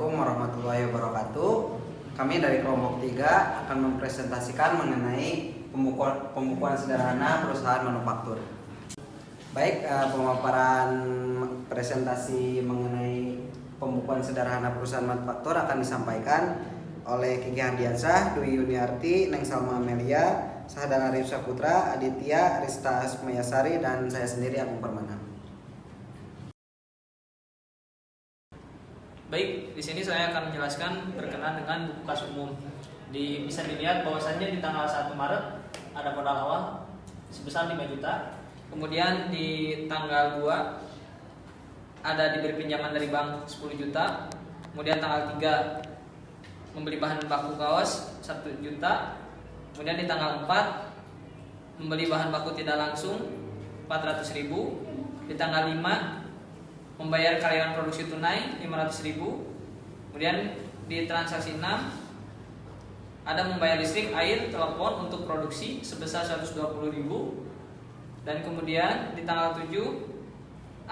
Assalamualaikum warahmatullahi wabarakatuh. Kami dari kelompok 3 akan mempresentasikan mengenai pembukuan sederhana perusahaan manufaktur. Baik, pemaparan presentasi mengenai pembukuan sederhana perusahaan manufaktur akan disampaikan oleh Kiki Hardiansah, Dwi Yuniarti, Neng Salma Amelia, Sahdan Arif Saputra, Aditya, Rista Asmayasari, dan saya sendiri Agung Permana. Baik, di sini saya akan menjelaskan berkenaan dengan buku kas umum. Bisa dilihat bahwasannya di tanggal 1 Maret ada modal awal sebesar 5 juta. Kemudian di tanggal 2 ada diberi pinjaman dari bank 10 juta. Kemudian tanggal 3 membeli bahan baku kaos 1 juta. Kemudian di tanggal 4 membeli bahan baku tidak langsung 400.000. Di tanggal 5 membayar karyawan produksi tunai 500.000. Kemudian di transaksi 6 ada membayar listrik, air, telepon untuk produksi sebesar 120.000. Dan kemudian di tanggal 7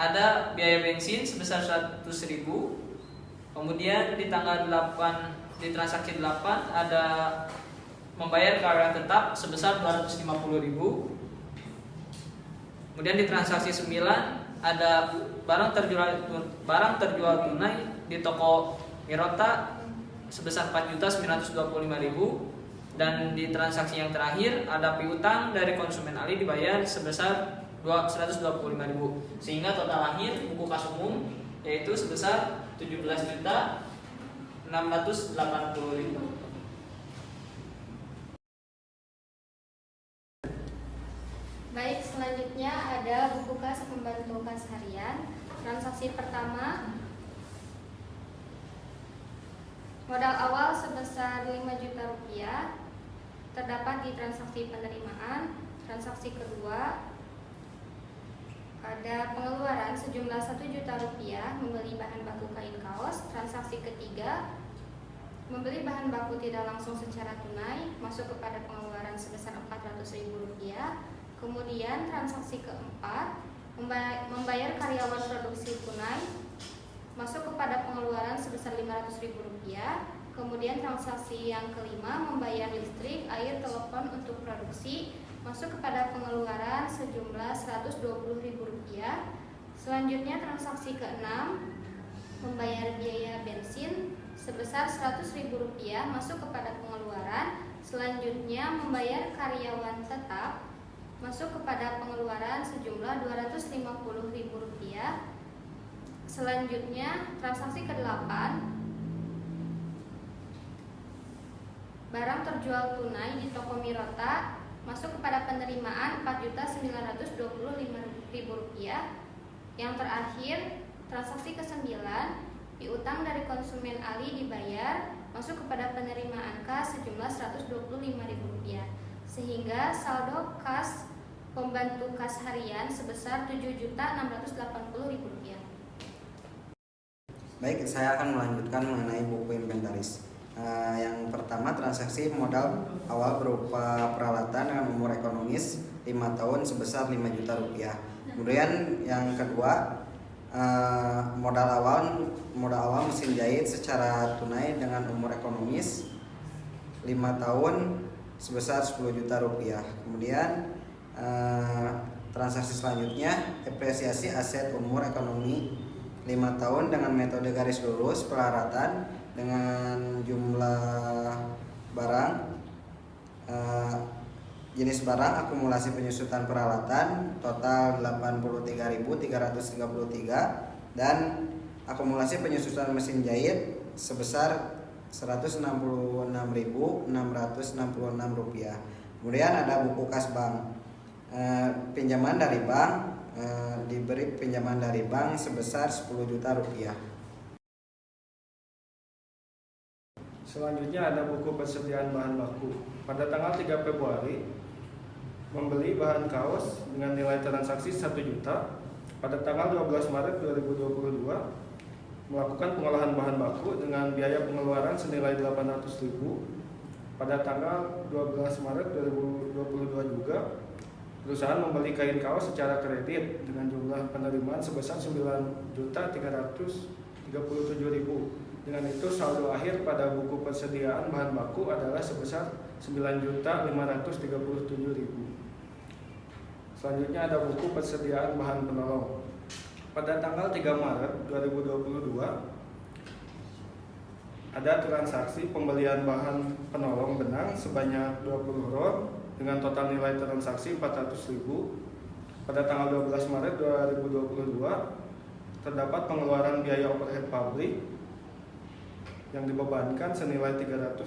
ada biaya bensin sebesar 100.000. Kemudian di tanggal 8 di transaksi 8 ada membayar karyawan tetap sebesar 250.000. Kemudian di transaksi 9 ada barang terjual tunai di toko Mirota sebesar 4.925.000. Dan di transaksi yang terakhir ada piutang dari konsumen Ali dibayar sebesar 125.000, sehingga total akhir buku kas umum yaitu sebesar 17.680.000. Baik, selanjutnya ada buku kas pembantu kas harian. Transaksi pertama, modal awal sebesar 5 juta rupiah terdapat di transaksi penerimaan. Transaksi kedua, ada pengeluaran sejumlah 1 juta rupiah membeli bahan baku kain kaos. Transaksi ketiga, membeli bahan baku tidak langsung secara tunai, masuk kepada pengeluaran sebesar 400.000 rupiah. Kemudian transaksi keempat, membayar karyawan produksi tunai, masuk kepada pengeluaran sebesar 500.000 rupiah. Kemudian transaksi yang kelima, membayar listrik, air, telepon untuk produksi, masuk kepada pengeluaran sejumlah 120.000 rupiah. Selanjutnya transaksi keenam, membayar biaya bensin sebesar 100.000 rupiah, masuk kepada pengeluaran. Selanjutnya membayar karyawan tetap, masuk kepada pengeluaran sejumlah 250.000 rupiah. Selanjutnya transaksi ke-8, barang terjual tunai di toko Mirota, masuk kepada penerimaan 4.925.000 rupiah. Yang terakhir transaksi ke-9, piutang dari konsumen Ali dibayar, masuk kepada penerimaan kas sejumlah 125.000 rupiah, sehingga saldo kas pembantu kas harian sebesar 7.680.000 rupiah. Baik, saya akan melanjutkan mengenai buku inventaris. Yang pertama, transaksi modal awal berupa peralatan dengan umur ekonomis 5 tahun sebesar 5 juta rupiah. Kemudian yang kedua, modal awal mesin jahit secara tunai dengan umur ekonomis 5 tahun sebesar 10 juta rupiah. Kemudian transaksi selanjutnya, depresiasi aset umur ekonomi 5 tahun dengan metode garis lurus pelaratan dengan jumlah barang, jenis barang, akumulasi penyusutan peralatan total 83.333 dan akumulasi penyusutan mesin jahit sebesar 166.666 rupiah. Kemudian ada buku kas bank. Pinjaman dari bank, diberi pinjaman dari bank sebesar 10 juta rupiah. Selanjutnya ada buku persediaan bahan baku. Pada tanggal 3 Februari membeli bahan kaos dengan nilai transaksi 1 juta. Pada tanggal 12 Maret 2022 melakukan pengolahan bahan baku dengan biaya pengeluaran senilai 800.000. Pada tanggal 12 Maret 2022 juga perusahaan membeli kain kaos secara kredit dengan jumlah penerimaan sebesar 9.337.000. Dengan itu saldo akhir pada buku persediaan bahan baku adalah sebesar 9.537.000. Selanjutnya ada buku persediaan bahan penolong. Pada tanggal 3 Maret 2022 ada transaksi pembelian bahan penolong benang sebanyak 20 roll dengan total nilai transaksi 400.000. Pada tanggal 12 Maret 2022 terdapat pengeluaran biaya overhead pabrik yang dibebankan senilai 320.000,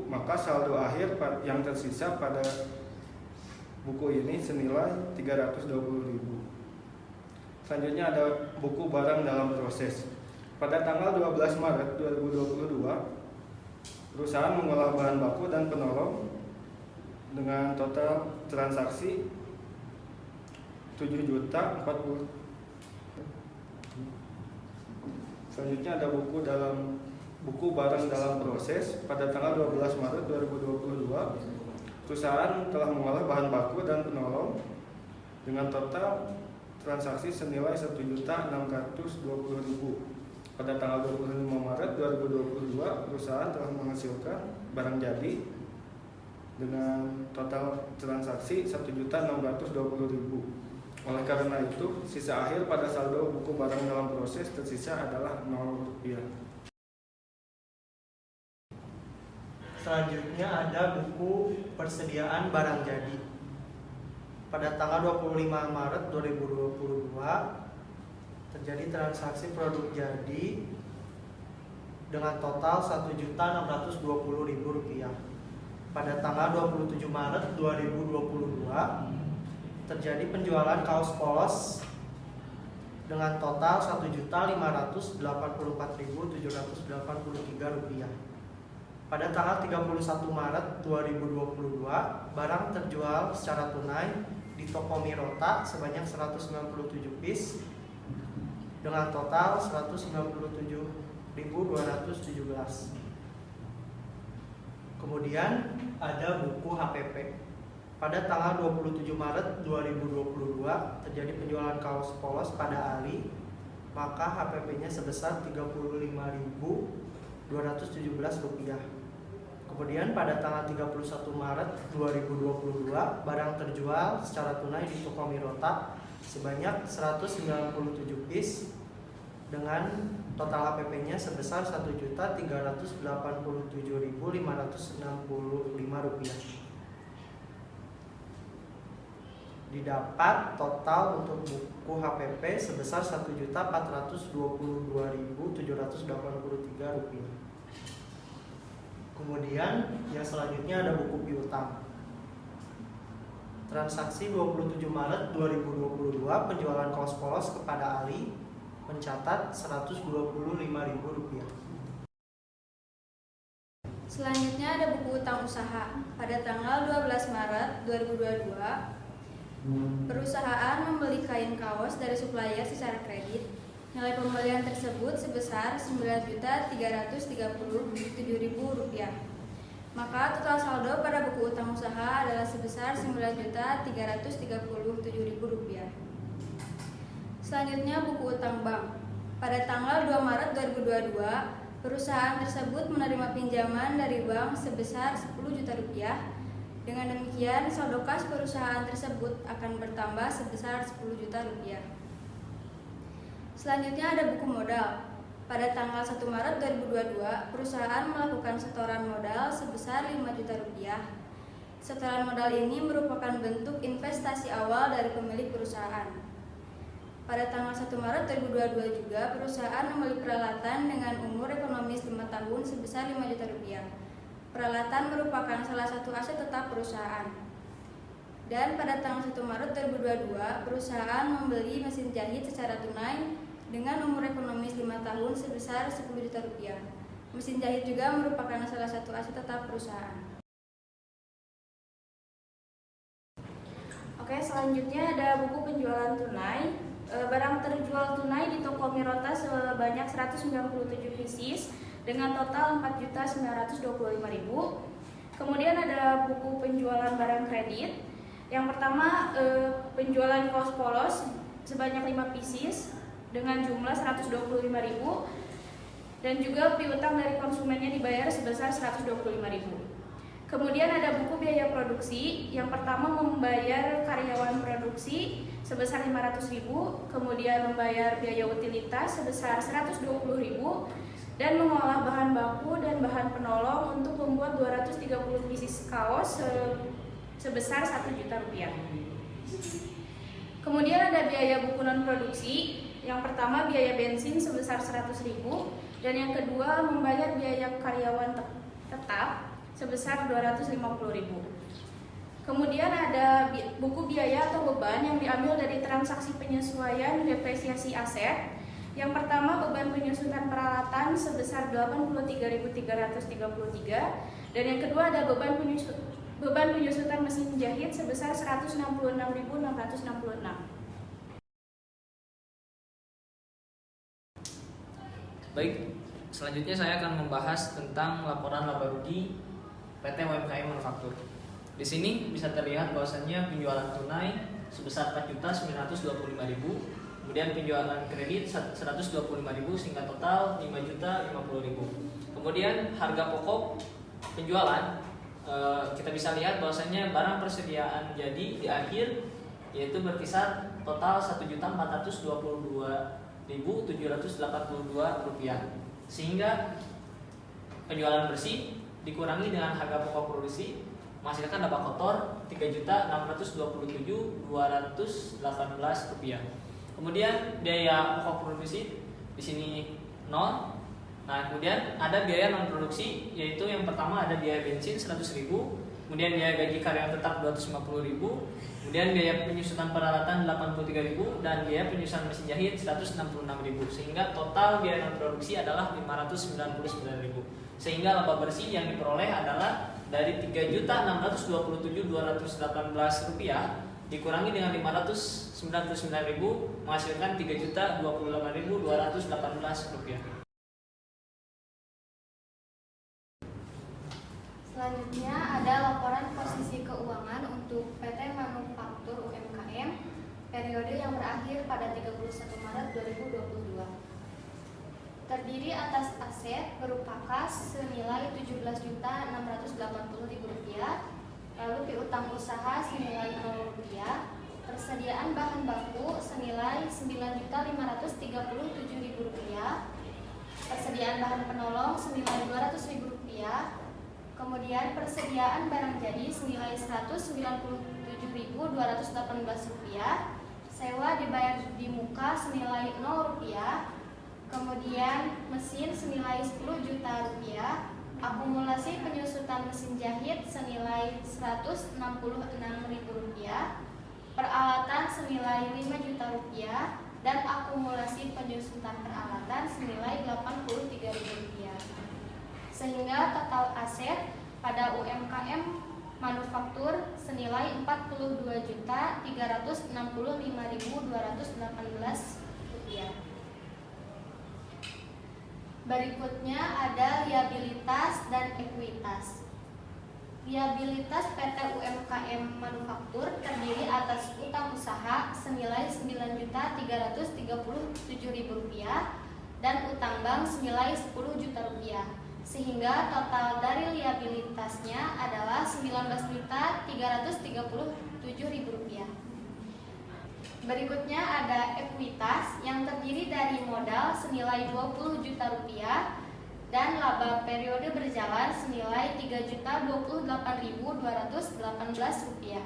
maka saldo akhir yang tersisa pada buku ini senilai 320.000. Selanjutnya ada buku barang dalam proses. Pada tanggal 12 Maret 2022, perusahaan mengolah bahan baku dan penolong dengan total transaksi 7.040. Selanjutnya ada buku barang dalam proses. Pada tanggal 12 Maret 2022, perusahaan telah mengolah bahan baku dan penolong dengan total transaksi senilai 1.620.000. Pada tanggal 25 Maret 2022, perusahaan telah menghasilkan barang jadi dengan total transaksi 1.620.000. Oleh karena itu, sisa akhir pada saldo buku barang dalam proses tersisa adalah Rp0. Selanjutnya ada buku persediaan barang jadi. Pada tanggal 25 Maret 2022 terjadi transaksi produk jadi dengan total Rp1.620.000. Pada tanggal 27 Maret 2022 terjadi penjualan kaos polos dengan total Rp1.584.783. Pada tanggal 31 Maret 2022, barang terjual secara tunai di toko Mirota sebanyak 197 piece dengan total 197.217. Kemudian ada buku HPP. Pada tanggal 27 Maret 2022 terjadi penjualan kaos polos pada Ali, maka HPP-nya sebesar Rp35.217. Kemudian pada tanggal 31 Maret 2022 barang terjual secara tunai di toko Mirota sebanyak 197 piece dengan total HPP-nya sebesar Rp1.387.565. Didapat total untuk buku HPP sebesar Rp1.422.783. Kemudian yang selanjutnya ada buku piutang. Transaksi 27 Maret 2022 penjualan kaos polos kepada Ali mencatat Rp125.000. Selanjutnya ada buku utang usaha. Pada tanggal 12 Maret 2022, perusahaan membeli kain kaos dari supplier secara kredit. Nilai pembelian tersebut sebesar Rp9.337.000. Maka total saldo pada buku utang usaha adalah sebesar Rp9.337.000. Selanjutnya buku utang bank. Pada tanggal 2 Maret 2022, perusahaan tersebut menerima pinjaman dari bank sebesar Rp10 juta. Dengan demikian, saldo kas perusahaan tersebut akan bertambah sebesar Rp10 juta. Selanjutnya ada buku modal. Pada tanggal 1 Maret 2022, perusahaan melakukan setoran modal sebesar Rp5 juta. Setoran modal ini merupakan bentuk investasi awal dari pemilik perusahaan. Pada tanggal 1 Maret 2022 juga, perusahaan membeli peralatan dengan umur ekonomis 5 tahun sebesar Rp5 juta. Peralatan merupakan salah satu aset tetap perusahaan. Dan pada tanggal 1 Maret 2022, perusahaan membeli mesin jahit secara tunai dengan umur ekonomis 5 tahun sebesar Rp10 juta. Mesin jahit juga merupakan salah satu aset tetap perusahaan. Oke, selanjutnya ada buku penjualan tunai. Barang terjual tunai di toko Mirota sebanyak 197 pieces dengan total Rp4.925.000. Kemudian ada buku penjualan barang kredit. Yang pertama, penjualan kaos polos sebanyak 5 pieces dengan jumlah Rp125.000. dan juga piutang dari konsumennya dibayar sebesar 125.000. Kemudian ada buku biaya produksi. Yang pertama membayar karyawan produksi sebesar 500.000, kemudian membayar biaya utilitas sebesar 120.000, dan mengolah bahan baku dan bahan penolong untuk membuat 230 pieces kaos sebesar 1 juta rupiah. Kemudian ada biaya buku non produksi. Yang pertama biaya bensin sebesar 100.000, dan yang kedua membayar biaya karyawan tetap sebesar 250.000. Kemudian ada buku biaya atau beban yang diambil dari transaksi penyesuaian depresiasi aset. Yang pertama beban penyusutan peralatan sebesar 83.333, dan yang kedua ada beban penyusutan mesin jahit sebesar 166.666. Baik, selanjutnya saya akan membahas tentang laporan laba rugi PT UMKM Manufaktur. Di sini bisa terlihat bahwasannya penjualan tunai sebesar 4.925.000, kemudian penjualan kredit 125.000 sehingga total 5.050.000. Kemudian harga pokok penjualan kita bisa lihat bahwasannya barang persediaan jadi di akhir yaitu berkisar total 1.422.782 rupiah, sehingga penjualan bersih dikurangi dengan harga pokok produksi menghasilkan laba kotor 3.627.218 rupiah. Kemudian biaya pokok produksi di sini 0. Nah, kemudian ada biaya non produksi, yaitu yang pertama ada biaya bensin 100.000, kemudian biaya gaji karyawan tetap 250.000, kemudian biaya penyusutan peralatan 83.000, dan biaya penyusutan mesin jahit 166.000, sehingga total biaya non produksi adalah 599.000. Sehingga laba bersih yang diperoleh adalah dari 3.627.218 rupiah dikurangi dengan 599.000 menghasilkan 3.028.218 rupiah. Selanjutnya ada laporan posisi keuangan untuk PT Manufaktur UMKM periode yang berakhir pada 31 Maret 2022. Terdiri atas aset berupa kas senilai Rp17.680.000, lalu piutang usaha senilai Rp0, persediaan bahan baku senilai Rp9.537.000, persediaan bahan penolong senilai Rp200.000, kemudian persediaan barang jadi senilai Rp197.218, sewa dibayar di muka senilai Rp0, kemudian mesin senilai Rp10 juta, akumulasi penyusutan mesin jahit senilai Rp166.000, peralatan senilai Rp5 juta, dan akumulasi penyusutan peralatan senilai Rp83.000. Sehingga total aset pada UMKM Manufaktur senilai Rp42.365.218. Berikutnya ada liabilitas dan ekuitas. Liabilitas PT UMKM Manufaktur terdiri atas utang usaha senilai Rp9.337.000 dan utang bank senilai Rp10 juta, sehingga total dari liabilitasnya adalah Rp19.337.000. Berikutnya ada ekuitas yang terdiri dari modal senilai Rp20 juta dan laba periode berjalan senilai Rp3.028.218,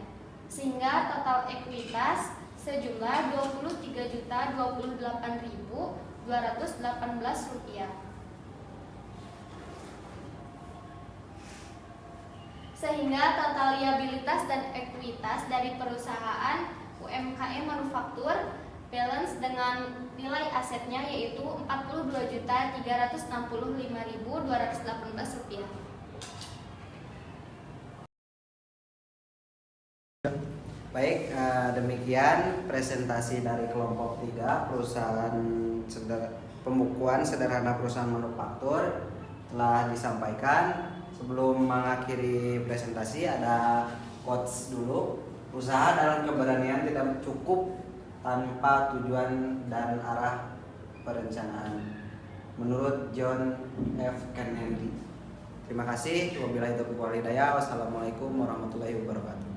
sehingga total ekuitas sejumlah Rp23.028.218. Sehingga total liabilitas dan ekuitas dari perusahaan UMKM Manufaktur balance dengan nilai asetnya yaitu Rp42.365.218. Baik, demikian presentasi dari kelompok 3 pembukuan sederhana perusahaan manufaktur telah disampaikan. Sebelum mengakhiri presentasi ada quotes dulu. Usaha dalam keberanian tidak cukup tanpa tujuan dan arah perencanaan. menurut John F. Kennedy. Terima kasih. Wabillahi taufiq wal hidayah. Wassalamualaikum warahmatullahi wabarakatuh.